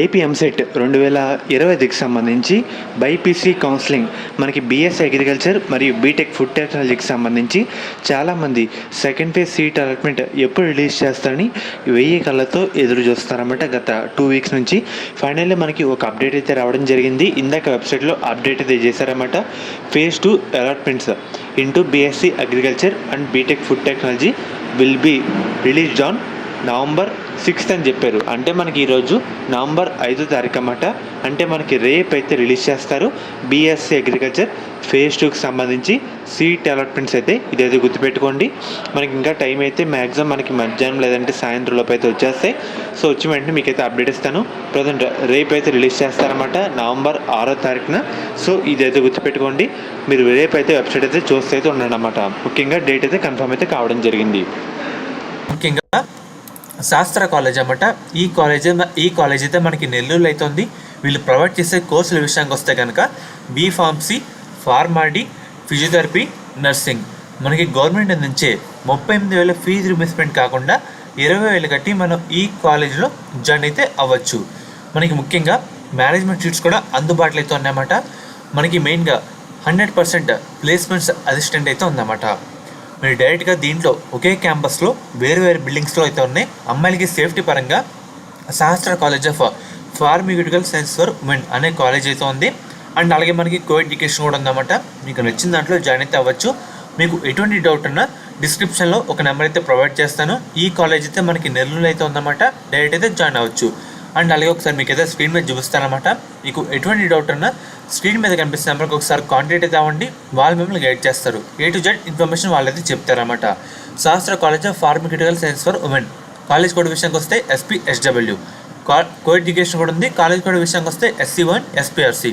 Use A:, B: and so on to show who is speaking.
A: AP EAMCET 2020కి సంబంధించి BiPC counselling మనకి BSc agriculture మరియు బీటెక్ ఫుడ్ టెక్నాలజీకి సంబంధించి చాలామంది సెకండ్ ఫేజ్ సీట్ అలాట్మెంట్ ఎప్పుడు రిలీజ్ చేస్తారని 1000 కళ్ళతో ఎదురు చూస్తారన్నమాట. గత 2 వీక్స్ నుంచి ఫైనల్లీ మనకి ఒక అప్డేట్ అయితే రావడం జరిగింది. ఇందాక వెబ్సైట్లో అప్డేట్ అయితే చేశారన్నమాట. Phase 2 allotments into BSc agriculture and BTech food technology will be released on November 6th అని చెప్పారు. అంటే మనకి ఈరోజు నవంబర్ 5వ తారీఖు అన్నమాట. అంటే మనకి రేపు అయితే రిలీజ్ చేస్తారు బీఎస్సీ అగ్రికల్చర్ ఫేజ్ 2కి సంబంధించి సీట్ అలాట్మెంట్స్ అయితే. ఇదైతే గుర్తుపెట్టుకోండి. మనకి ఇంకా టైం అయితే మ్యాక్సిమం మనకి మధ్యాహ్నం లేదంటే సాయంత్రం లోపు అయితే వచ్చేస్తాయి. సో వచ్చి వెంటనే మీకు అయితే అప్డేట్ ఇస్తాను. ప్రజెంట్ రేపు అయితే రిలీజ్ చేస్తారన్నమాట నవంబర్ 6వ తారీఖున. సో ఇదైతే గుర్తుపెట్టుకోండి. మీరు రేపు అయితే వెబ్సైట్ అయితే చూస్తే అయితే ఉండండి అన్నమాట. ముఖ్యంగా డేట్ అయితే కన్ఫర్మ్ అయితే కావడం జరిగింది.
B: ముఖ్యంగా శాస్త్ర కాలేజ్ అన్నమాట. ఈ కాలేజ్ అయితే మనకి నెల్లూరులో అయితే ఉంది. వీళ్ళు ప్రొవైడ్ చేసే కోర్సుల విషయానికి వస్తే కనుక బీఫార్మసీ, ఫార్మాడీ, ఫిజియోథెరపీ, నర్సింగ్. మనకి గవర్నమెంట్ నుంచే 38,000 ఫీజు రిమర్స్మెంట్ కాకుండా 20,000 కట్టి మనం ఈ కాలేజ్లో జాయిన్ అయితే అవ్వచ్చు. మనకి ముఖ్యంగా మేనేజ్మెంట్ సీట్స్ కూడా అందుబాటులో అయితే ఉన్నాయన్నమాట. మనకి మెయిన్గా 100% ప్లేస్మెంట్స్ అసిస్టెంట్ అయితే ఉందన్నమాట. మీరు డైరెక్ట్గా దీంట్లో ఒకే క్యాంపస్లో వేరు బిల్డింగ్స్లో అయితే ఉన్నాయి. అమ్మాయిలకి సేఫ్టీ పరంగా శాస్త్ర college of pharmaceutical science for women అనే కాలేజ్ అయితే ఉంది. అండ్ అలాగే మనకి కో ఎడ్యుకేషన్ కూడా ఉందన్నమాట. మీకు నచ్చిన దాంట్లో జాయిన్ అయితే అవ్వచ్చు. మీకు ఎటువంటి డౌట్ ఉన్నా డిస్క్రిప్షన్లో ఒక నెంబర్ అయితే ప్రొవైడ్ చేస్తాను. ఈ కాలేజ్ అయితే మనకి నెల్లూరులో అయితే ఉందన్నమాట. డైరెక్ట్ అయితే జాయిన్ అవ్వచ్చు. అండ్ అలాగే ఒకసారి మీకు అయితే స్క్రీన్ మీద చూపిస్తానమాట. మీకు ఎటువంటి డౌట్ ఉన్నా స్క్రీన్ మీద కనిపిస్తున్న నెంబర్కి ఒకసారి కాంటాక్ట్ అయితే అవ్వండి. వాళ్ళు మిమ్మల్ని గైడ్ చేస్తారు. A to Z ఇన్ఫర్మేషన్ వాళ్ళైతే చెప్తారన్నమాట. శాస్త్ర college of pharmaceutical science for women. College code విషయానికి వస్తే SPSW. కో ఎడ్యుకేషన్ కూడా ఉంది. కాలేజ్ కోడ్ విషయానికి వస్తే SC1 SPRC.